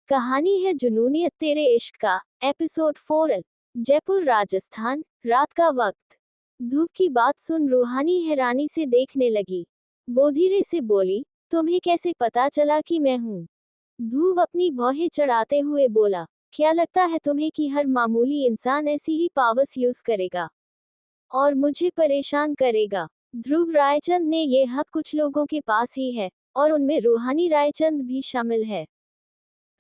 कहानी है जुनूनियत तेरे इश्क का। एपिसोड 4। जयपुर राजस्थान, रात का वक्त। धूप की बात सुन रूहानी हैरानी से देखने लगी। वो धीरे से बोली, तुम्हें कैसे पता चला कि मैं हूँ? धूप अपनी भौहें चढ़ाते हुए बोला, क्या लगता है तुम्हें कि हर मामूली इंसान ऐसी ही पावर्स यूज करेगा और मुझे परेशान करेगा? ध्रुव रायचंद ने ये हक कुछ लोगों के पास ही है, और उनमें रूहानी रायचंद भी शामिल है।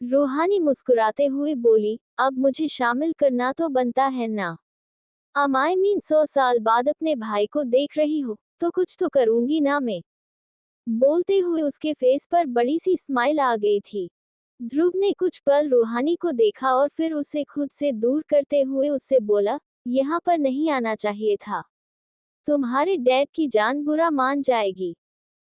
रूहानी मुस्कुराते हुए बोली, अब मुझे शामिल करना तो बनता है ना। आई मीन 100 साल बाद अपने भाई को देख रही हो, तो कुछ तो करूंगी ना मैं। बोलते हुए उसके फेस पर बड़ी सी स्माइल आ गई थी। ध्रुव ने कुछ पल रूहानी को देखा और फिर उसे खुद से दूर करते हुए उससे बोला, यहाँ पर नहीं आना चाहिए था। तुम्हारे डैड की जान बुरा मान जाएगी।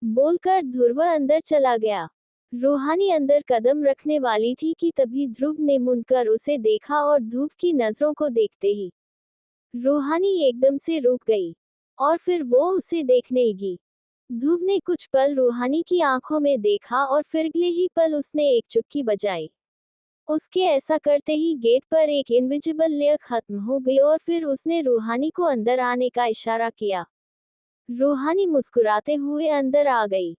बोलकर ध्रुव अंदर चला गया। रूहानी अंदर कदम रखने वाली थी कि तभी ध्रुव ने मुड़कर उसे देखा और धूप की नजरों को देखते ही रूहानी एकदम से रुक गई और फिर वो उसे देखने लगी। ध्रुव ने कुछ पल रूहानी की आंखों में देखा और फिर अगले ही पल उसने एक चुटकी बजाई। उसके ऐसा करते ही गेट पर एक इनविजिबल लेयर खत्म हो गई और फिर उसने रूहानी को अंदर आने का इशारा किया। रूहानी मुस्कुराते हुए अंदर आ गई।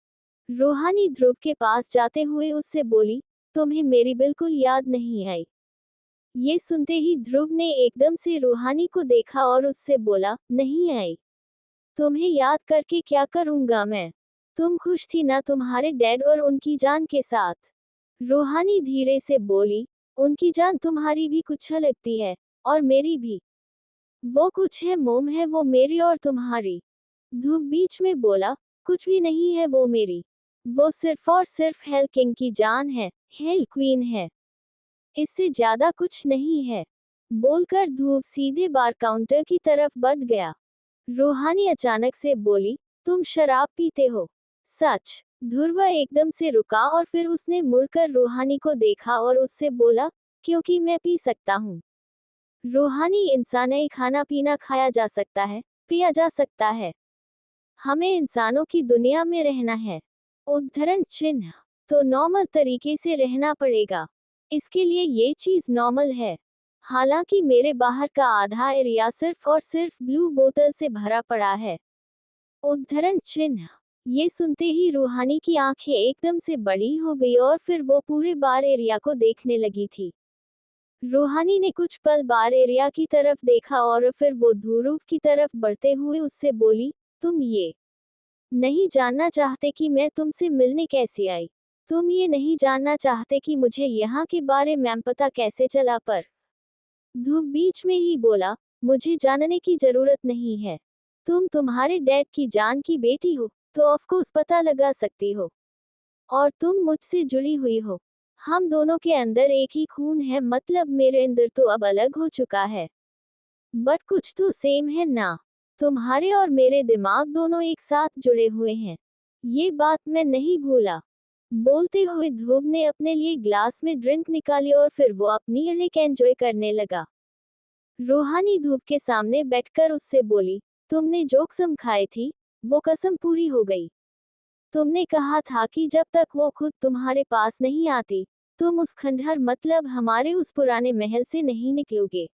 रूहानी ध्रुव के पास जाते हुए उससे बोली, तुम्हें मेरी बिल्कुल याद नहीं आई? ये सुनते ही ध्रुव ने एकदम से रूहानी को देखा और उससे बोला, नहीं आई। तुम्हें याद करके क्या करूंगा मैं? तुम खुश थी ना तुम्हारे डैड और उनकी जान के साथ? रूहानी धीरे से बोली, उनकी जान तुम्हारी भी कुछ लगती है, और मेरी भी। वो कुछ है मोम है वो मेरी और तुम्हारी। ध्रुव बीच में बोला, कुछ भी नहीं है वो मेरी। वो सिर्फ और सिर्फ हेल किंग की जान है, हेल क्वीन है। इससे ज्यादा कुछ नहीं है। बोलकर ध्रुव सीधे बार काउंटर की तरफ बढ़ गया। रूहानी अचानक से बोली, तुम शराब पीते हो? सच? ध्रुव एकदम से रुका और फिर उसने मुड़कर रूहानी को देखा और उससे बोला, क्योंकि मैं पी सकता हूँ। रूहानी इंसान है, खाना पीना खाया जा सकता है, पिया जा सकता है। हमें इंसानों की दुनिया में रहना है। उद्धरण चिन्ह। तो नॉर्मल तरीके से रहना पड़ेगा। इसके लिए ये चीज नॉर्मल है। हालांकि मेरे बाहर का आधा एरिया सिर्फ और सिर्फ ब्लू बोतल से भरा पड़ा है। उद्धरण चिन्ह। ये सुनते ही रूहानी की आंखें एकदम से बड़ी हो गई और फिर वो पूरे बार एरिया को देखने लगी थी। रूहानी ने कुछ पल बार एरिया की तरफ देखा और फिर वो ध्रुव की तरफ बढ़ते हुए उससे बोली, तुम ये नहीं जानना चाहते कि मैं तुमसे मिलने कैसे आई? तुम ये नहीं जानना चाहते कि मुझे यहाँ के बारे में पता कैसे चला? पर ध्रुव बीच में ही बोला, मुझे जानने की जरूरत नहीं है। तुम तुम्हारे डैड की जान की बेटी हो, तो ऑफकोर्स पता लगा सकती हो। और तुम मुझसे जुड़ी हुई हो। हम दोनों के अंदर एक ही खून है, मतलब मेरे अंदर तो अब अलग हो चुका है, बट कुछ तो सेम है ना। तुम्हारे और मेरे दिमाग दोनों एक साथ जुड़े हुए हैं। ये बात मैं नहीं भूला। बोलते हुए ध्रुव ने अपने लिए ग्लास में ड्रिंक निकाली और फिर वो अपनी ड्रिंक एंजॉय करने लगा। रूहानी ध्रुव के सामने बैठकर उससे बोली, तुमने जो कसम खाई थी, वो कसम पूरी हो गई। तुमने कहा था कि जब तक वो खुद तुम्हारे पास नहीं आती, तुम उस खंडहर मतलब हमारे उस पुराने महल से नहीं निकलोगे।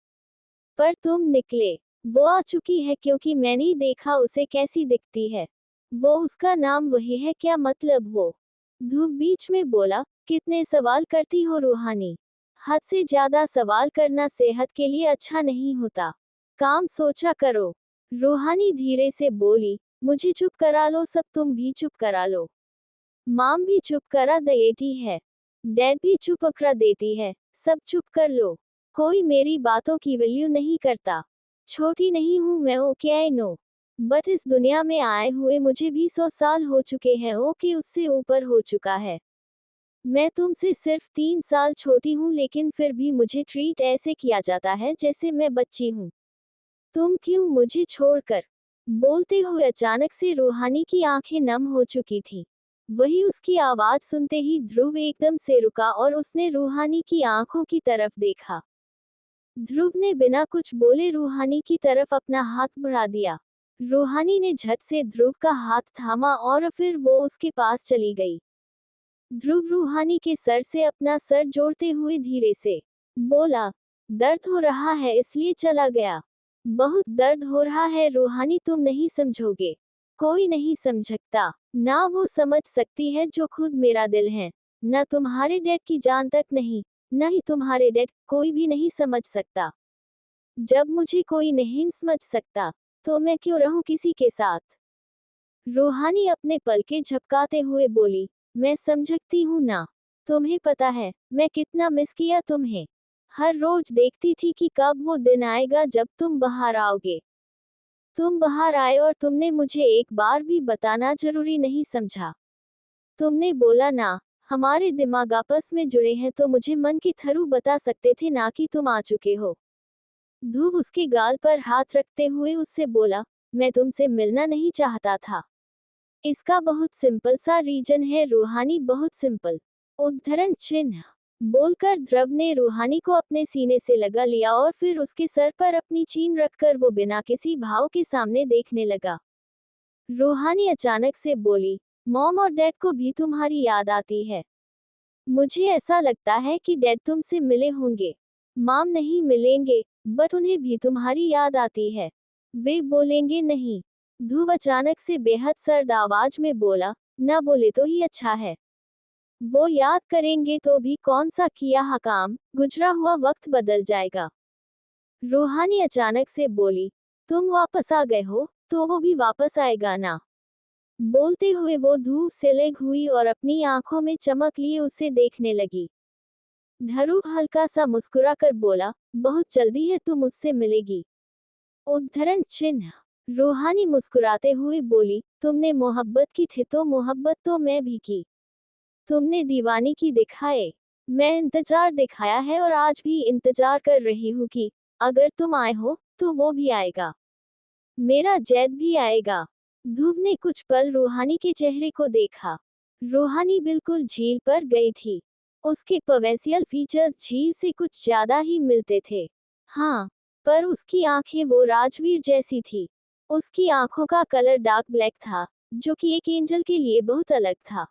पर तुम निकले। वो आ चुकी है क्योंकि मैंने देखा उसे कैसी दिखती है। वो उसका नाम वही है क्या? मतलब वो? ध्रुव बीच में बोला, कितने सवाल करती हो रूहानी। हद से ज्यादा सवाल करना सेहत के लिए अच्छा नहीं होता। काम सोचा करो। रूहानी धीरे से बोली, मुझे चुप करा लो सब, तुम भी चुप करा लो। माम भी चुप करा देती है। डैड भी चुप करा देती है। सब चुप कर लो। कोई मेरी बातों की वैल्यू नहीं करता। छोटी नहीं हूँ मैं, ओके आई नो। बट इस दुनिया में आए हुए मुझे भी 100 साल हो चुके हैं, ओके उससे ऊपर हो चुका है। मैं तुमसे सिर्फ 3 साल छोटी हूँ, लेकिन फिर भी मुझे ट्रीट ऐसे किया जाता है जैसे मैं बच्ची हूँ। तुम क्यों मुझे छोड़कर? बोलते हुए अचानक से रूहानी की आंखें नम हो चुकी थी। वही उसकी आवाज सुनते ही ध्रुव एकदम से रुका और उसने रूहानी की आंखों की तरफ देखा। ध्रुव ने बिना कुछ बोले रूहानी की तरफ अपना हाथ बढ़ा दिया। रूहानी ने झट से ध्रुव का हाथ थामा और फिर वो उसके पास चली गई। ध्रुव रूहानी के सर से अपना सर जोड़ते हुए धीरे से बोला, दर्द हो रहा है इसलिए चला गया। बहुत दर्द हो रहा है रूहानी, तुम नहीं समझोगे। कोई नहीं समझता, ना वो समझ सकती है जो खुद मेरा दिल है, न तुम्हारे डैड की जान तक नहीं, न ही तुम्हारे डैड, कोई भी नहीं समझ सकता। जब मुझे कोई नहीं समझ सकता, तो मैं क्यों रहूं किसी के साथ? रूहानी अपने पलके झपकाते हुए बोली, मैं समझती हूँ ना। तुम्हें पता है, मैं कितना मिस किया तुम्हें। हर रोज देखती थी कि कब वो दिन आएगा जब तुम बाहर आओगे। तुम बाहर आए और तुमने मुझे एक बार भी बताना जरूरी नहीं समझा। तुमने बोला ना, हमारे दिमाग आपस में जुड़े हैं, तो मुझे मन की थरू बता सकते थे ना कि तुम आ चुके हो। ध्रुव उसके गाल पर हाथ रखते हुए उससे बोला, मैं तुमसे मिलना नहीं चाहता था। इसका बहुत सिंपल सा रीजन है रूहानी, बहुत सिंपल। उद्धरण चिन्ह बोलकर ध्रुव ने रूहानी को अपने सीने से लगा लिया और फिर उसके सर पर अपनी चीन रखकर वो बिना किसी भाव के सामने देखने लगा। रूहानी अचानक से बोली, मॉम और डैड को भी तुम्हारी याद आती है। मुझे ऐसा लगता है कि डैड तुमसे मिले होंगे, मॉम नहीं मिलेंगे, बट उन्हें भी तुम्हारी याद आती है। वे बोलेंगे नहीं। ध्रुव अचानक से बेहद सर्द आवाज में बोला, न बोले तो ही अच्छा है। वो याद करेंगे तो भी कौन सा किया काम, गुजरा हुआ वक्त बदल जाएगा। रूहानी अचानक से बोली, तुम वापस आ गए हो, तो वो भी वापस आएगा ना। बोलते हुए वो धूप से लेग हुई और अपनी आंखों में चमक लिए उसे देखने लगी। ध्रुव हल्का सा मुस्कुराकर बोला, बहुत जल्दी है तुम उससे मिलेगी। उद्धरण चिन्ह रूहानी मुस्कुराते हुए बोली, तुमने मोहब्बत की थी तो मोहब्बत तो मैं भी की। तुमने दीवानी की दिखाए, मैं इंतजार दिखाया है और आज भी इंतजार कर रही हूँ कि अगर तुम आए हो तो वो भी आएगा, मेरा जैद भी आएगा। ध्रुव ने कुछ पल रूहानी के चेहरे को देखा। रूहानी बिल्कुल झील पर गई थी। उसके पवेसियल फीचर्स झील से कुछ ज्यादा ही मिलते थे। हाँ, पर उसकी आंखें वो राजवीर जैसी थी। उसकी आंखों का कलर डार्क ब्लैक था, जो कि एक एंजल के लिए बहुत अलग था।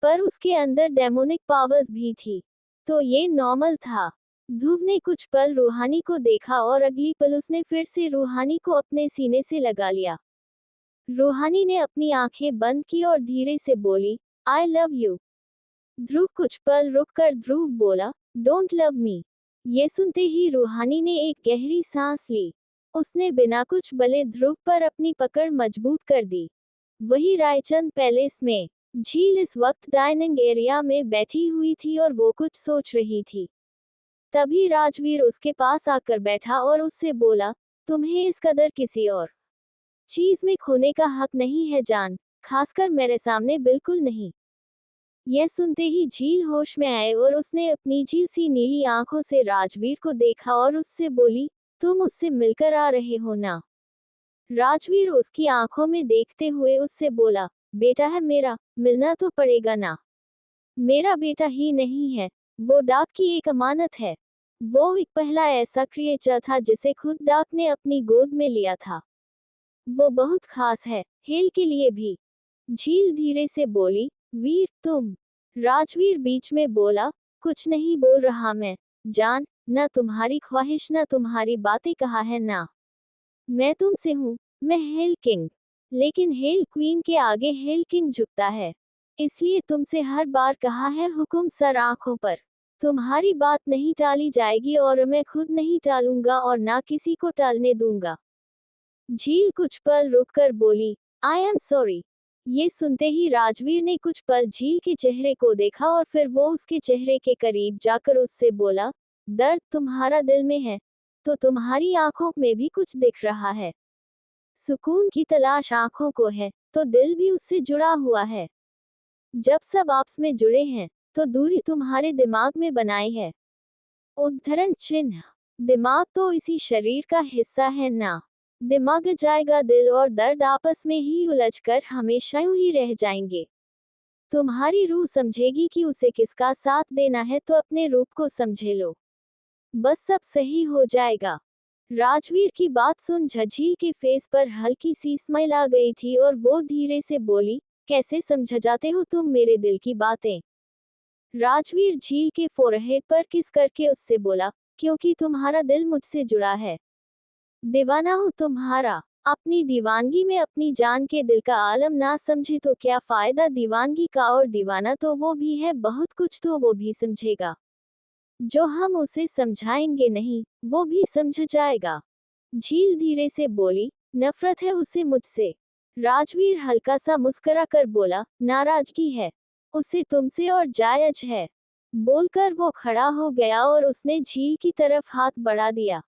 पर उसके अंदर डेमोनिक पावर्स भी थी, तो ये नॉर्मल था। ध्रुव ने कुछ पल रूहानी को देखा और अगली पल उसने फिर से रूहानी को अपने सीने से लगा लिया। रूहानी ने अपनी आंखें बंद की और धीरे से बोली, आई लव यू। ध्रुव कुछ पल रुककर ध्रुव बोला, डोंट लव मी। ये सुनते ही रूहानी ने एक गहरी सांस ली। उसने बिना कुछ बोले ध्रुव पर अपनी पकड़ मजबूत कर दी। वही रायचंद पैलेस में झील इस वक्त डाइनिंग एरिया में बैठी हुई थी और वो कुछ सोच रही थी। तभी राजवीर उसके पास आकर बैठा और उससे बोला, तुम्हें इस कदर किसी और चीज में खोने का हक नहीं है जान, खासकर मेरे सामने बिल्कुल नहीं। यह सुनते ही झील होश में आए और उसने अपनी झील सी नीली आंखों से राजवीर को देखा और उससे बोली, तुम उससे मिलकर आ रहे हो ना? राजवीर उसकी आंखों में देखते हुए उससे बोला, बेटा है मेरा, मिलना तो पड़ेगा ना। मेरा बेटा ही नहीं है, वो डाक की एक अमानत है। वो एक पहला ऐसा क्रिएचर था जिसे खुद डाक ने अपनी गोद में लिया था। वो बहुत खास है, हेल के लिए भी। झील धीरे से बोली, वीर तुम। राजवीर बीच में बोला, कुछ नहीं बोल रहा मैं, जान, न तुम्हारी ख्वाहिश न तुम्हारी बातें कहा है ना। मैं तुमसे हूँ, मैं हेल किंग। लेकिन हेल क्वीन के आगे हेल किंग झुकता है। इसलिए तुमसे हर बार कहा है हुक्म सर आंखों पर। तुम्हारी बात नहीं टाली जाएगी और मैं खुद नहीं टालूंगा और ना किसी को टालने दूंगा। झील कुछ पल रुककर बोली, आई एम सॉरी। ये सुनते ही राजवीर ने कुछ पल झील के चेहरे को देखा और फिर वो उसके चेहरे के करीब जाकर उससे बोला, दर्द तुम्हारा दिल में है, तो तुम्हारी आंखों में भी कुछ दिख रहा है। सुकून की तलाश आंखों को है, तो दिल भी उससे जुड़ा हुआ है। जब सब आपस में जुड़े हैं, तो दूरी तुम्हारे दिमाग में बनाई है। उद्धरण चिन्ह दिमाग तो इसी शरीर का हिस्सा है ना। दिमाग जाएगा, दिल और दर्द आपस में ही उलझकर हमेशा यूं ही रह जाएंगे। तुम्हारी रूह समझेगी कि उसे किसका साथ देना है, तो अपने रूप को समझे लो, बस सब सही हो जाएगा। राजवीर की बात सुन झझील के फेस पर हल्की सी स्माइल आ गई थी और वो धीरे से बोली, कैसे समझ जाते हो तुम मेरे दिल की बातें? राजवीर झील के फोरहेड पर किस करके उससे बोला, क्योंकि तुम्हारा दिल मुझसे जुड़ा है। दीवाना हूँ तुम्हारा। अपनी दीवानगी में अपनी जान के दिल का आलम ना समझे तो क्या फायदा दीवानगी का, और दीवाना तो वो भी है, बहुत कुछ तो वो भी समझेगा जो हम उसे समझाएंगे नहीं, वो भी समझ जाएगा। झील धीरे से बोली, नफरत है उसे मुझसे। राजवीर हल्का सा मुस्कुरा कर बोला, नाराजगी है उसे तुमसे और जायज है। बोलकर वो खड़ा हो गया और उसने झील की तरफ हाथ बढ़ा दिया।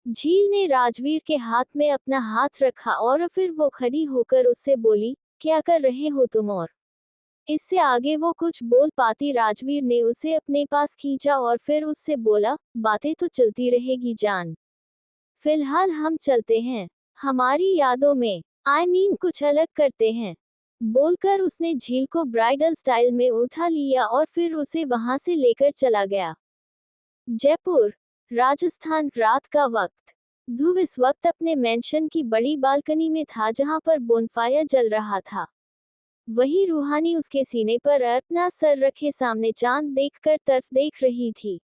झील ने राजवीर के हाथ में अपना हाथ रखा और फिर वो खड़ी होकर उससे बोली, क्या कर रहे हो तुम? और इससे आगे वो कुछ बोल पाती राजवीर ने उसे अपने पास खींचा और फिर उससे बोला, बातें तो चलती रहेगी जान, फिलहाल हम चलते हैं हमारी यादों में, कुछ अलग करते हैं। बोलकर उसने झील को ब्राइडल स्टाइल में उठा लिया और फिर उसे वहां से लेकर चला गया। जयपुर, राजस्थान, रात का वक्त। ध्रुव इस वक्त अपने मेंशन की बड़ी बालकनी में था जहां पर बोनफायर जल रहा था। वहीं रूहानी उसके सीने पर अपना सर रखे सामने चांद देखकर तरफ देख रही थी।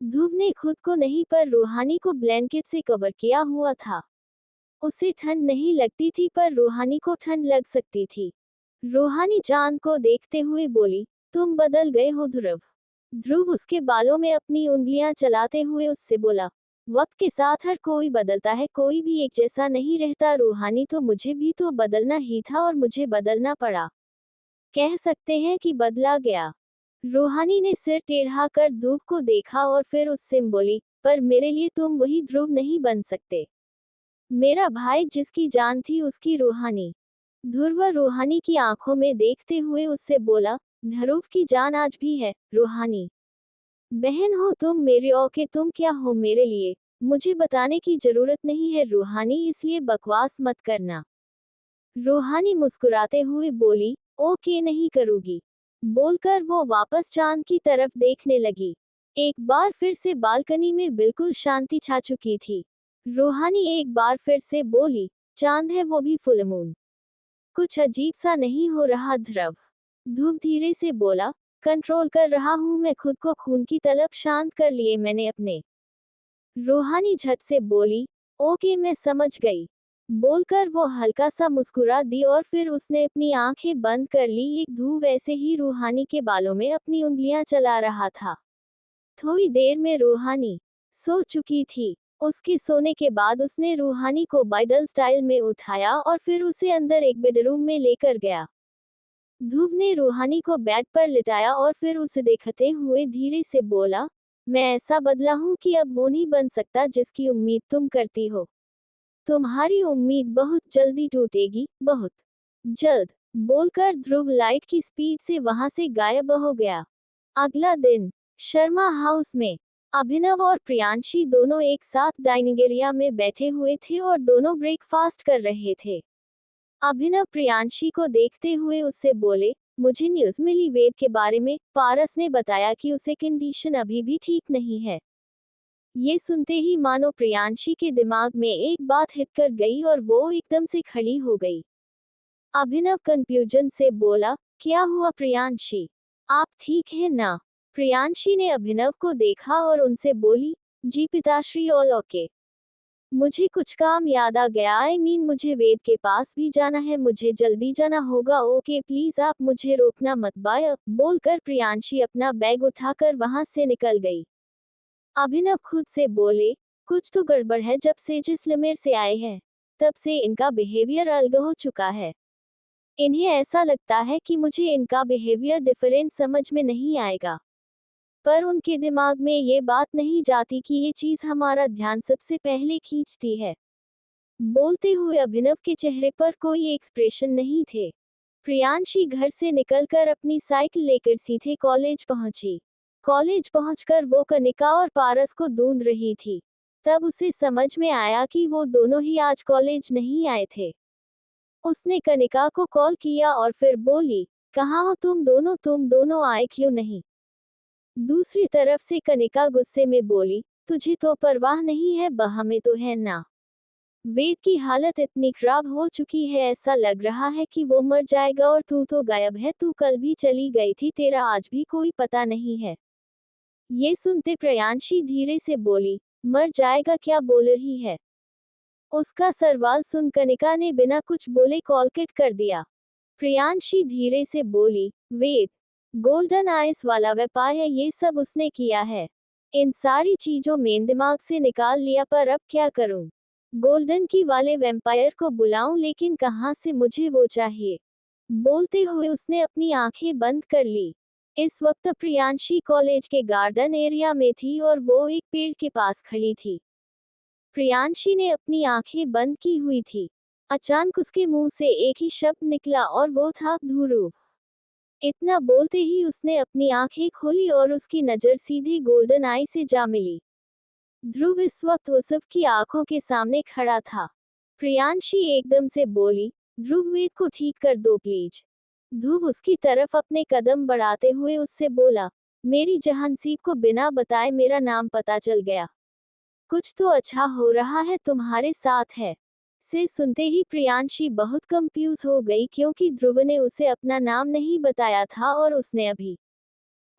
ध्रुव ने खुद को नहीं पर रूहानी को ब्लैंकेट से कवर किया हुआ था। उसे ठंड नहीं लगती थी पर रूहानी को ठंड लग सकती थी। रूहानी चांद को देखते हुए बोली, तुम बदल गए हो ध्रुव। ध्रुव उसके बालों में अपनी उंगलियां चलाते हुए उससे बोला, वक्त के साथ हर कोई बदलता है, कोई भी एक जैसा नहीं रहता। रूहानी, तो मुझे भी तो बदलना ही था और मुझे बदलना पड़ा। कह सकते हैं कि बदला गया। रूहानी ने सिर टेढ़ा कर ध्रुव को देखा और फिर उससे बोली, पर मेरे लिए तुम वही ध्रुव नहीं बन सकते। मेरा भाई जिसकी जान थी उसकी रूहानी। ध्रुव रूहानी की आंखों में देखते हुए उससे बोला, ध्रुव की जान आज भी है रूहानी। बहन हो तुम मेरे, और के तुम क्या हो मेरे लिए, मुझे बताने की जरूरत नहीं है रूहानी, इसलिए बकवास मत करना। रूहानी मुस्कुराते हुए बोली, ओके नहीं करूंगी। बोलकर वो वापस चांद की तरफ देखने लगी। एक बार फिर से बालकनी में बिल्कुल शांति छा चुकी थी। रूहानी एक बार फिर से बोली, चांद है वो भी फुल मून, कुछ अजीब सा नहीं हो रहा ध्रुव? ध्रुव धीरे से बोला, कंट्रोल कर रहा हूं मैं खुद को, खून की तलब शांत कर लिए मैंने अपने। रूहानी झट से बोली, ओके मैं समझ गई। बोलकर वो हल्का सा मुस्कुरा दी और फिर उसने अपनी आंखें बंद कर ली। एक ध्रुव ऐसे ही रूहानी के बालों में अपनी उंगलियां चला रहा था। थोड़ी देर में रूहानी सो चुकी थी। उसके सोने के बाद उसने रूहानी को ब्राइडल स्टाइल में उठाया और फिर उसे अंदर एक बेडरूम में लेकर गया। ध्रुव ने रूहानी को बेड पर लिटाया और फिर उसे देखते हुए धीरे से बोला, मैं ऐसा बदला हूं कि अब वो नहीं बन सकता जिसकी उम्मीद तुम करती हो। तुम्हारी उम्मीद बहुत जल्दी टूटेगी, बहुत जल्द। बोलकर ध्रुव लाइट की स्पीड से वहां से गायब हो गया। अगला दिन, शर्मा हाउस में अभिनव और प्रियांशी दोनों एक साथ डाइनिंग एरिया में बैठे हुए थे और दोनों ब्रेकफास्ट कर रहे थे। अभिनव प्रियांशी को देखते हुए उससे बोले, मुझे न्यूज़ मिली वेद के बारे में, पारस ने बताया कि उसे कंडीशन अभी भी ठीक नहीं है। ये सुनते ही मानो प्रियांशी के दिमाग में एक बात हिट कर गई और वो एकदम से खड़ी हो गई। अभिनव कंफ्यूजन से बोला, क्या हुआ प्रियांशी, आप ठीक है ना? प्रियांशी ने अभिनव को देखा और उनसे बोली, जी पिताश्री ऑल ओके। मुझे कुछ काम याद आ गया, मुझे वेद के पास भी जाना है, मुझे जल्दी जाना होगा। ओके प्लीज आप मुझे रोकना मत बाय। बोलकर प्रियांशी अपना बैग उठाकर वहां से निकल गई। अभिनव खुद से बोले, कुछ तो गड़बड़ है, जब से जैसलमेर से आए हैं तब से इनका बिहेवियर अलग हो चुका है। इन्हें ऐसा लगता है कि मुझे इनका बिहेवियर डिफरेंट समझ में नहीं आएगा, पर उनके दिमाग में ये बात नहीं जाती कि ये चीज हमारा ध्यान सबसे पहले खींचती है। बोलते हुए अभिनव के चेहरे पर कोई एक्सप्रेशन नहीं थे। प्रियांशी घर से निकलकर अपनी साइकिल लेकर सीधे कॉलेज पहुंची। कॉलेज पहुंचकर वो कनिका और पारस को ढूंढ रही थी। तब उसे समझ में आया कि वो दोनों ही आज कॉलेज नहीं आए थे। उसने कनिका को कॉल किया और फिर बोली, कहाँ हो तुम दोनों आए क्यों नहीं? दूसरी तरफ से कनिका गुस्से में बोली, तुझे तो परवाह नहीं है, हमें तो है ना। वेद की हालत इतनी खराब हो चुकी है, ऐसा लग रहा है कि वो मर जाएगा और तू तो गायब है। तू कल भी चली गई थी, तेरा आज भी कोई पता नहीं है। ये सुनते प्रियांशी धीरे से बोली, मर जाएगा क्या बोल रही है? उसका सवाल सुन कनिका ने बिना कुछ बोले कॉल कट कर दिया। प्रियांशी धीरे से बोली, वेद, गोल्डन आइस वाला व्यापार है, ये सब उसने किया है। इन सारी चीजों में दिमाग से निकाल लिया, पर अब क्या करूं? गोल्डन की वाले वैम्पायर को बुलाऊं, लेकिन कहां से, मुझे वो चाहिए। बोलते हुए उसने अपनी आंखें बंद कर ली। इस वक्त प्रियांशी कॉलेज के गार्डन एरिया में थी और वो एक पेड़ के पास खड़ी थी। प्रियांशी ने अपनी आंखें बंद की हुई थी। अचानक उसके मुंह से एक ही शब्द निकला और वो था ध्रुव। इतना बोलते ही उसने अपनी आंखें खोली और उसकी नजर सीधे गोल्डन आई से जा मिली। ध्रुव इस वक्त उसफ की आंखों के सामने खड़ा था। प्रियांशी एकदम से बोली, ध्रुव, वेद को ठीक कर दो प्लीज। ध्रुव उसकी तरफ अपने कदम बढ़ाते हुए उससे बोला, मेरी जहांसीब को बिना बताए मेरा नाम पता चल गया। कुछ तो अच्छा हो रहा है तुम्हारे साथ है। से सुनते ही प्रियांशी बहुत कंफ्यूज हो गई, क्योंकि ध्रुव ने उसे अपना नाम नहीं बताया था और उसने अभी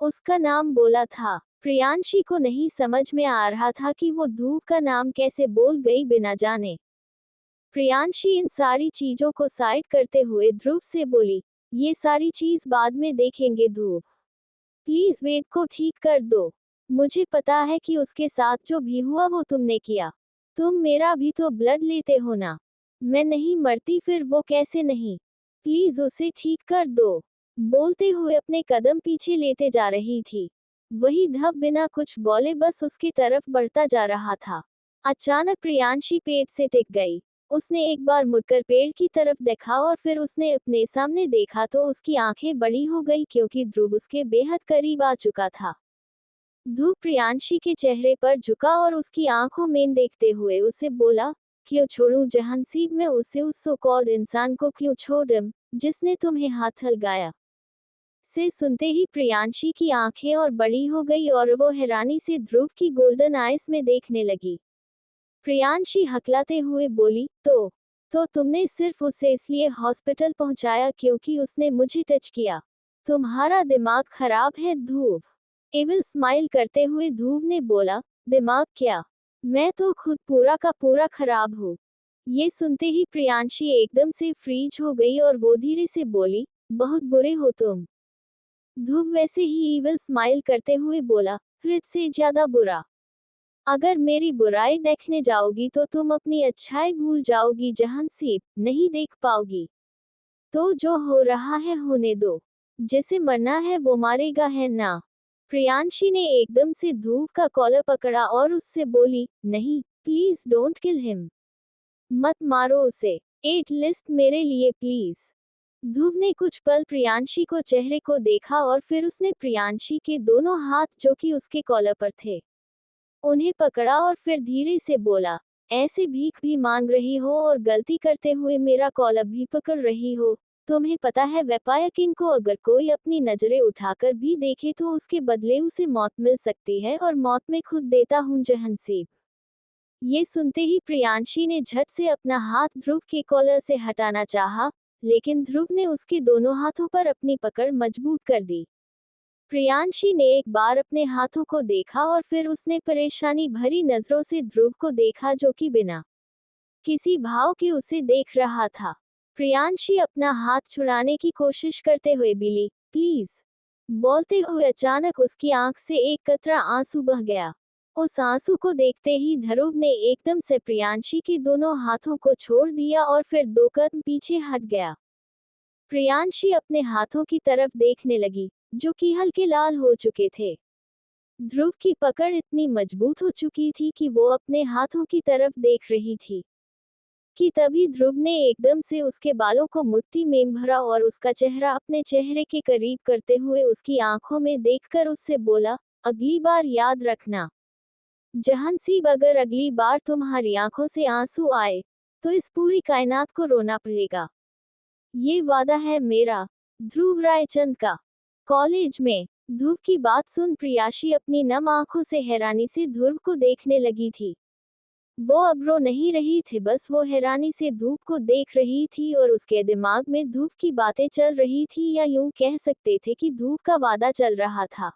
उसका नाम बोला था। प्रियांशी को नहीं समझ में आ रहा था कि वो ध्रुव का नाम कैसे बोल गई बिना जाने। प्रियांशी इन सारी चीजों को साइड करते हुए ध्रुव से बोली, ये सारी चीज बाद में देखेंगे ध्रुव, प्लीज वेद को ठीक कर दो। मुझे पता है कि उसके साथ जो भी हुआ वो तुमने किया। तुम मेरा भी तो ब्लड लेते हो ना। मैं नहीं मरती फिर वो कैसे नहीं? प्लीज उसे ठीक कर दो। बोलते हुए अपने कदम पीछे लेते जा रही थी। वही धव बिना कुछ बोले बस उसकी तरफ बढ़ता जा रहा था। अचानक प्रियांशी पेड़ से टिक गई। उसने एक बार मुड़कर पेड़ की तरफ देखा और फिर उसने अपने सामने देखा तो उसकी आंखें बड़ी हो गई, क्योंकि ध्रुव उसके बेहद करीब आ चुका था। ध्रुव प्रियांशी के चेहरे पर झुका और उसकी आंखों में देखते हुए उसे बोला, क्यों छोड़ूं जहांसीब, मैं उसे, उस सो कॉल्ड इंसान को क्यों छोड़ूं जिसने तुम्हें हाथ लगाया? से सुनते ही प्रियांशी की आंखें और बड़ी हो गई और वो हैरानी से ध्रुव की गोल्डन आइस में देखने लगी। प्रियांशी हकलाते हुए बोली, तो तुमने सिर्फ उसे इसलिए हॉस्पिटल पहुंचाया क्योंकि उसने मुझे टच किया? तुम्हारा दिमाग खराब है ध्रुव। एविल स्माइल करते हुए ध्रुव ने बोला, दिमाग क्या? मैं तो खुद पूरा का पूरा खराब हूँ। ये सुनते ही प्रियांशी एकदम से फ्रीज हो गई और वो धीरे से बोली, बहुत बुरे हो तुम। ध्रुव वैसे ही इविल स्माइल करते हुए बोला, हृद से ज्यादा बुरा। अगर मेरी बुराई देखने जाओगी तो तुम अपनी अच्छाई भूल जाओगी जहांसीब, नहीं देख पाओगी। तो जो हो रहा है होने दो। जिसे मरना है वो मारेगा, है ना? प्रियांशी ने एकदम से ध्रुव का कॉलर पकड़ा और उससे बोली, नहीं, प्लीज डोंट किल हिम। मत मारो उसे। एक लिस्ट मेरे लिए प्लीज। ध्रुव ने कुछ पल प्रियांशी को चेहरे को देखा और फिर उसने प्रियांशी के दोनों हाथ जो कि उसके कॉलर पर थे उन्हें पकड़ा और फिर धीरे से बोला, ऐसे भीख भी मांग रही हो और गलती करते हुए मेरा कॉलर भी पकड़ रही हो? तुम्हें पता है वेम्पायर किंग को अगर कोई अपनी नजरें उठाकर भी देखे तो उसके बदले उसे मौत मिल सकती है, और मौत में खुद देता हूँ जहांसीब। ये सुनते ही प्रियांशी ने झट से अपना हाथ ध्रुव के कॉलर से हटाना चाहा, लेकिन ध्रुव ने उसके दोनों हाथों पर अपनी पकड़ मजबूत कर दी। प्रियांशी ने एक बार अपने हाथों को देखा और फिर उसने परेशानी भरी नजरों से ध्रुव को देखा, जो कि बिना किसी भाव के उसे देख रहा था। प्रियांशी अपना हाथ छुड़ाने की कोशिश करते हुए बोली, प्लीज। बोलते हुए अचानक उसकी आंख से एक कतरा आंसू बह गया। उस आंसू को देखते ही ध्रुव ने एकदम से प्रियांशी के दोनों हाथों को छोड़ दिया और फिर दो कदम पीछे हट गया। प्रियांशी अपने हाथों की तरफ देखने लगी, जो कि हल्के लाल हो चुके थे। ध्रुव की पकड़ इतनी मजबूत हो चुकी थी कि वो अपने हाथों की तरफ देख रही थी कि तभी ध्रुव ने एकदम से उसके बालों को मुट्ठी में भरा और उसका चेहरा अपने चेहरे के करीब करते हुए उसकी आंखों में देखकर उससे बोला, अगली बार याद रखना जहांसीब, अगर अगली बार तुम्हारी आंखों से आंसू आए तो इस पूरी कायनात को रोना पड़ेगा। ये वादा है मेरा। ध्रुव रायचंद का। कॉलेज में। ध्रुव की बात सुन प्रियाशी अपनी नम आंखों से हैरानी से ध्रुव को देखने लगी थी। वो अब रो नहीं रही थी, बस वो हैरानी से धूप को देख रही थी और उसके दिमाग में धूप की बातें चल रही थी, या यूं कह सकते थे कि धूप का वादा चल रहा था।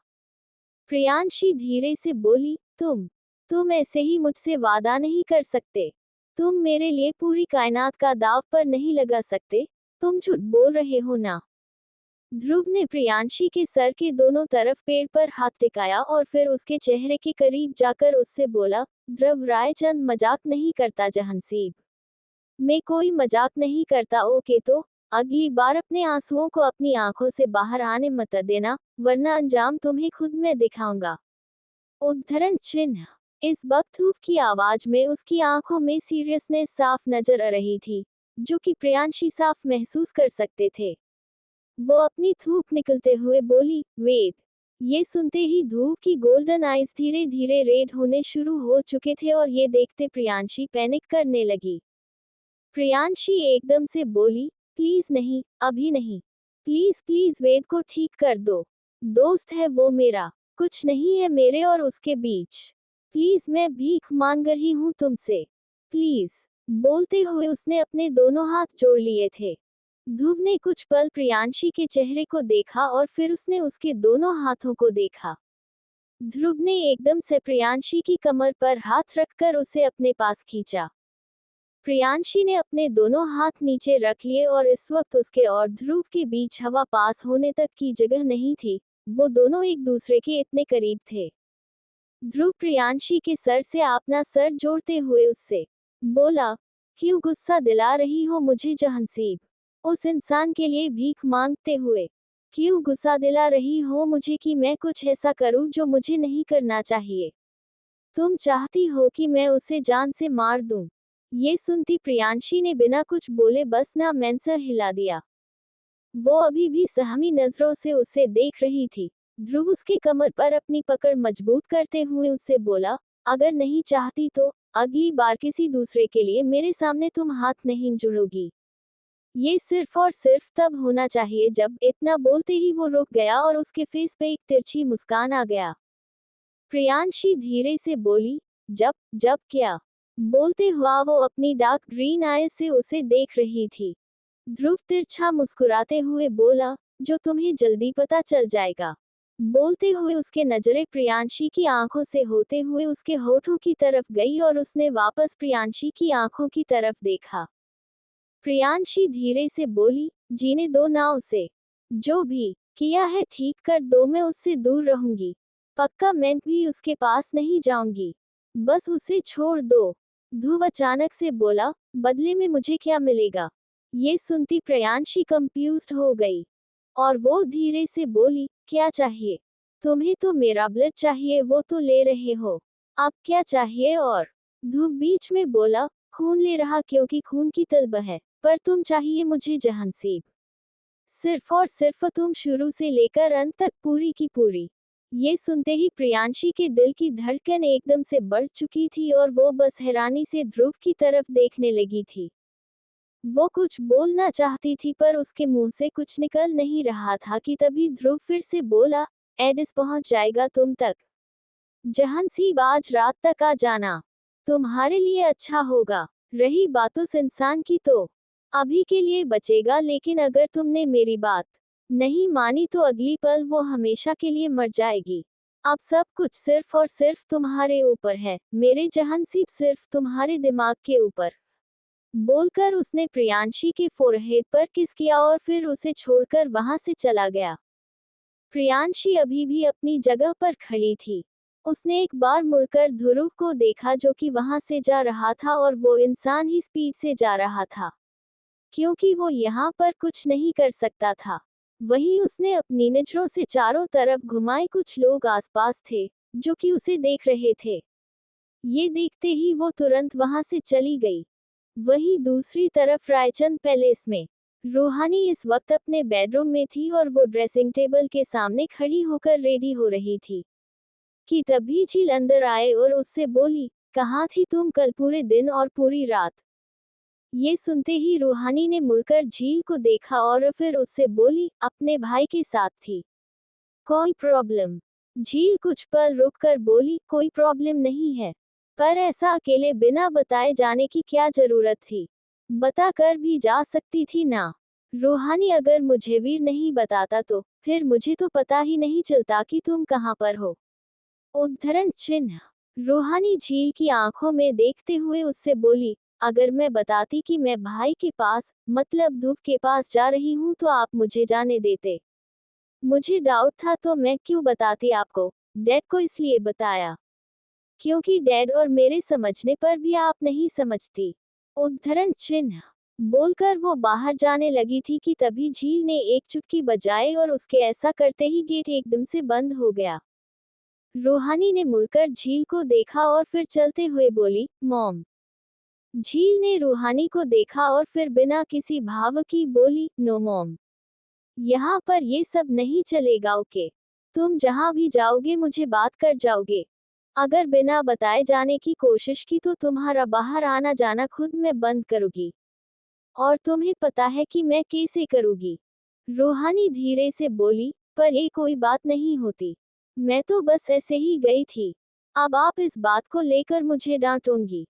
प्रियांशी धीरे से बोली, तुम ऐसे ही मुझसे वादा नहीं कर सकते। तुम मेरे लिए पूरी कायनात का दांव पर नहीं लगा सकते। तुम झूठ बोल रहे हो ना। ध्रुव ने प्रियांशी के सर के दोनों तरफ पेड़ पर हाथ टिकाया और फिर उसके चेहरे के करीब जाकर उससे बोला, ध्रुव रायचंद मजाक नहीं करता जहांसीब। मैं कोई मजाक नहीं करता। ओके, तो अगली बार अपने आंसुओं को अपनी आंखों से बाहर आने मत देना, वरना अंजाम तुम्हें खुद मैं दिखाऊंगा। उद्धरण चिन्ह। इस वक्त धूप की आवाज में उसकी आंखों में सीरियसनेस साफ नजर आ रही थी, जो कि प्रियांशी साफ महसूस कर सकते थे। वो अपनी थूक निकलते हुए बोली, वेद। ये सुनते ही धूप की गोल्डन आइज धीरे धीरे रेड होने शुरू हो चुके थे और ये देखते प्रियांशी पैनिक करने लगी। प्रियांशी एकदम से बोली, प्लीज नहीं, अभी नहीं। प्लीज प्लीज वेद को ठीक कर दो। दोस्त है वो मेरा, कुछ नहीं है मेरे और उसके बीच। प्लीज, मैं भीख मांग रही हूँ तुमसे। प्लीज। बोलते हुए उसने अपने दोनों हाथ जोड़ लिए थे। ध्रुव ने कुछ पल प्रियांशी के चेहरे को देखा और फिर उसने उसके दोनों हाथों को देखा। ध्रुव ने एकदम से प्रियांशी की कमर पर हाथ रखकर उसे अपने पास खींचा। प्रियांशी ने अपने दोनों हाथ नीचे रख लिए और इस वक्त उसके और ध्रुव के बीच हवा पास होने तक की जगह नहीं थी। वो दोनों एक दूसरे के इतने करीब थे। ध्रुव प्रियांशी के सर से अपना सर जोड़ते हुए उससे बोला, क्यों गुस्सा दिला रही हो मुझे जहांसीब? उस इंसान के लिए भीख मांगते हुए क्यों गुस्सा दिला रही हो मुझे कि मैं कुछ ऐसा करूं जो मुझे नहीं करना चाहिए? तुम चाहती हो कि मैं उसे जान से मार दूं? ये सुनती प्रियांशी ने बिना कुछ बोले बस ना मैन सर हिला दिया। वो अभी भी सहमी नजरों से उसे देख रही थी। ध्रुव उसके कमर पर अपनी पकड़ मजबूत करते हुए उससे बोला, अगर नहीं चाहती तो अगली बार किसी दूसरे के लिए मेरे सामने तुम हाथ नहीं जोड़ोगी। ये सिर्फ और सिर्फ तब होना चाहिए जब। इतना बोलते ही वो रुक गया और उसके फेस पे एक तिरछी मुस्कान आ गया। प्रियांशी धीरे से बोली, जब जब क्या? बोलते हुआ वो अपनी डार्क ग्रीन आईज से उसे देख रही थी। ध्रुव तिरछा मुस्कुराते हुए बोला, जो तुम्हें जल्दी पता चल जाएगा। बोलते हुए उसके नजरें प्रियांशी की आंखों से होते हुए उसके होठों की तरफ गई और उसने वापस प्रियांशी की आंखों की तरफ देखा। प्रियांशी धीरे से बोली, जीने दो ना उसे। जो भी किया है ठीक कर दो, मैं उससे दूर रहूंगी। पक्का मैं भी उसके पास नहीं जाऊंगी। बस उसे छोड़ दो। ध्रुव अचानक से बोला, बदले में मुझे क्या मिलेगा? ये सुनती प्रियांशी कंफ्यूज्ड हो गई और वो धीरे से बोली, क्या चाहिए? तुम्हें तो मेरा ब्लड चाहिए, वो तो ले रहे हो। अब क्या चाहिए? और ध्रुव बीच में बोला, खून ले रहा क्योंकि खून की तलब है, पर तुम चाहिए मुझे जहांसीब। सिर्फ और सिर्फ तुम, शुरू से लेकर अंत तक पूरी की पूरी। ये सुनते ही प्रियांशी के दिल की धड़कन एकदम से बढ़ चुकी थी और वो बस हैरानी से ध्रुव की तरफ देखने लगी थी। वो कुछ बोलना चाहती थी पर उसके मुंह से कुछ निकल नहीं रहा था कि तभी ध्रुव फिर से बोला, एडिस पहुंच जाएगा तुम तक। जहांसीब आज रात तक आ जाना, तुम्हारे लिए अच्छा होगा। रही बात उस इंसान की तो अभी के लिए बचेगा, लेकिन अगर तुमने मेरी बात नहीं मानी तो अगली पल वो हमेशा के लिए मर जाएगी। अब सब कुछ सिर्फ और सिर्फ तुम्हारे ऊपर है मेरे जहांसीब, सिर्फ तुम्हारे दिमाग के ऊपर। बोलकर उसने प्रियांशी के फोरहेड पर किस किया और फिर उसे छोड़कर वहां से चला गया। प्रियांशी अभी भी अपनी जगह पर खड़ी थी। उसने एक बार मुड़कर ध्रुव को देखा जो कि वहां से जा रहा था और वो इंसान ही स्पीड से जा रहा था, क्योंकि वो यहाँ पर कुछ नहीं कर सकता था। वहीं उसने अपनी नजरों से चारों तरफ घुमाए, कुछ लोग आसपास थे जो कि उसे देख रहे थे। ये देखते ही वो तुरंत वहां से चली गई। वहीं दूसरी तरफ रायचंद पैलेस में रूहानी इस वक्त अपने बेडरूम में थी और वो ड्रेसिंग टेबल के सामने खड़ी होकर रेडी हो रही थी कि तभी झील अंदर आए और उससे बोली, कहाँ थी तुम कल पूरे दिन और पूरी रात? ये सुनते ही रूहानी ने मुड़कर झील को देखा और फिर उससे बोली, अपने भाई के साथ थी। कोई प्रॉब्लम? झील कुछ पल रुककर बोली, कोई प्रॉब्लम नहीं है, पर ऐसा अकेले बिना बताए जाने की क्या जरूरत थी? बता कर भी जा सकती थी ना। रूहानी, अगर मुझे वीर नहीं बताता तो फिर मुझे तो पता ही नहीं चलता कि तुम कहाँ पर हो। उद्धरण चिन्ह। रूहानी झील की आंखों में देखते हुए उससे बोली, अगर मैं बताती कि मैं भाई के पास, मतलब ध्रुव के पास जा रही हूँ तो आप मुझे जाने देते। मुझे डाउट था तो मैं क्यों बताती आपको। डैड को इसलिए बताया क्योंकि डैड और मेरे समझने पर भी आप नहीं समझती। उद्धरण चिन्ह। बोलकर वो बाहर जाने लगी थी कि तभी झील ने एक चुटकी बजाई और उसके ऐसा करते ही गेट एकदम से बंद हो गया। रूहानी ने मुड़कर झील को देखा और फिर चलते हुए बोली, मॉम। झील ने रूहानी को देखा और फिर बिना किसी भाव की बोली, नो मॉम, यहाँ पर ये सब नहीं चलेगा। ओके, तुम जहाँ भी जाओगे मुझे बात कर जाओगे। अगर बिना बताए जाने की कोशिश की तो तुम्हारा बाहर आना जाना खुद मैं बंद करूंगी। और तुम्हें पता है कि मैं कैसे करूंगी। रूहानी धीरे से बोली, पर ये कोई बात नहीं होती। मैं तो बस ऐसे ही गई थी। अब आप इस बात को लेकर मुझे डांटोगी।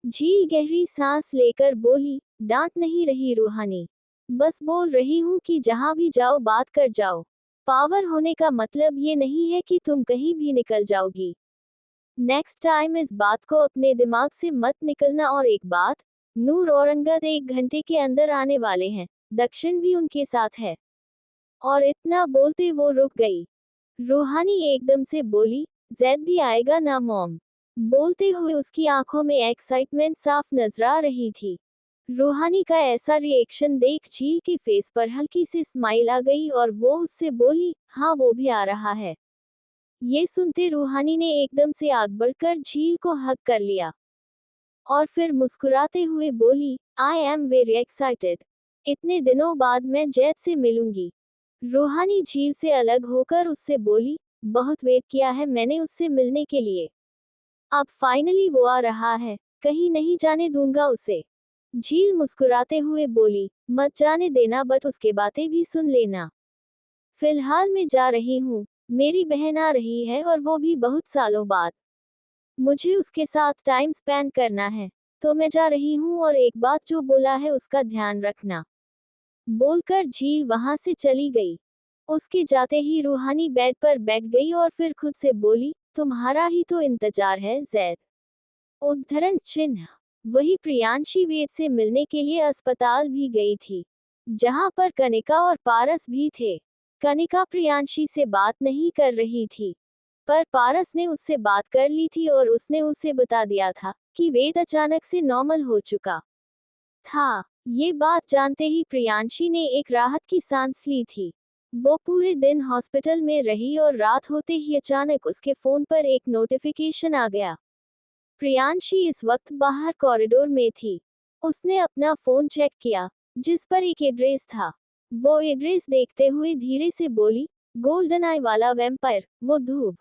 झील गहरी सांस लेकर बोली, डांट नहीं रही रूहानी, बस बोल रही हूँ कि जहाँ भी जाओ बात कर जाओ। पावर होने का मतलब ये नहीं है कि तुम कहीं भी निकल जाओगी। नेक्स्ट टाइम इस बात को अपने दिमाग से मत निकलना। और एक बात, नूर और अंगद 1 घंटे के अंदर आने वाले हैं, दक्षिण भी उनके साथ है। और इतना बोलते वो रुक गई। रूहानी एकदम से बोली, जैद भी आएगा ना मॉम। बोलते हुए उसकी आंखों में एक्साइटमेंट साफ नजर आ रही थी। रूहानी का ऐसा रिएक्शन देख झील के फेस पर हल्की सी स्माइल आ गई और वो उससे बोली, हाँ वो भी आ रहा है। ये सुनते रूहानी ने एकदम से आग बढ़कर झील को हग कर लिया और फिर मुस्कुराते हुए बोली, आई एम वेरी एक्साइटेड। इतने दिनों बाद मैं जैद से मिलूंगी। रूहानी झील से अलग होकर उससे बोली, बहुत वेट किया है मैंने उससे मिलने के लिए। अब फाइनली वो आ रहा है, कहीं नहीं जाने दूंगा उसे। झील मुस्कुराते हुए बोली, मत जाने देना बट उसके बातें भी सुन लेना। फिलहाल मैं जा रही हूँ, मेरी बहन आ रही है और वो भी बहुत सालों बाद। मुझे उसके साथ टाइम स्पेंड करना है। तो मैं जा रही हूँ और एक बात जो बोला है उसका ध्यान रखना। बोलकर झील वहां से चली गई। उसके जाते ही रूहानी बेड पर बैठ गई और फिर खुद से बोली, तुम्हारा ही तो इंतजार है जैद। उद्धरण चिन्ह। वही प्रियांशी वेद से मिलने के लिए अस्पताल भी गई थी, जहां पर कनिका और पारस भी थे। कनिका प्रियांशी से बात नहीं कर रही थी, पर पारस ने उससे बात कर ली थी और उसने उसे बता दिया था कि वेद अचानक से नॉर्मल हो चुका था। ये बात जानते ही प्रियांशी ने एक राहत की सांस ली थी। वो पूरे दिन हॉस्पिटल में रही और रात होते ही अचानक उसके फोन पर एक नोटिफिकेशन आ गया। प्रियांशी इस वक्त बाहर कॉरिडोर में थी। उसने अपना फोन चेक किया, जिस पर एक एड्रेस था। वो एड्रेस देखते हुए धीरे से बोली, गोल्डन आई वाला वैम्पायर, वो धूप।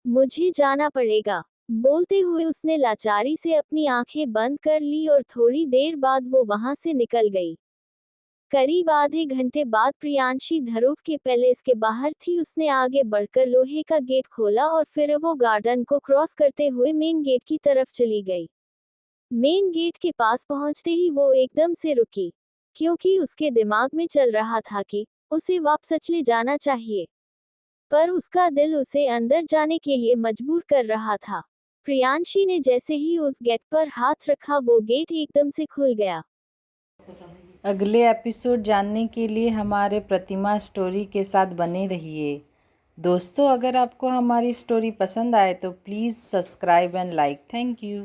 मुझे जाना पड़ेगा। बोलते हुए उसने लाचारी से अपनी आंखें बंद कर ली और थोड़ी देर बाद वो वहां से निकल गई। करीब आधे घंटे बाद प्रियांशी ध्रुव के पैलेस के बाहर थी। उसने आगे बढ़कर लोहे का गेट खोला और फिर वो गार्डन को क्रॉस करते हुए मेन गेट की तरफ चली गई। मेन गेट के पास पहुंचते ही वो एकदम से रुकी, क्योंकि उसके दिमाग में चल रहा था कि उसे वापस ले जाना चाहिए, पर उसका दिल उसे अंदर जाने के लिए मजबूर कर रहा था। प्रियांशी ने जैसे ही उस गेट पर हाथ रखा वो गेट एकदम से खुल गया। अगले एपिसोड जानने के लिए हमारे प्रतिमा स्टोरी के साथ बने रहिए। दोस्तों, अगर आपको हमारी स्टोरी पसंद आए तो please subscribe and like. Thank you.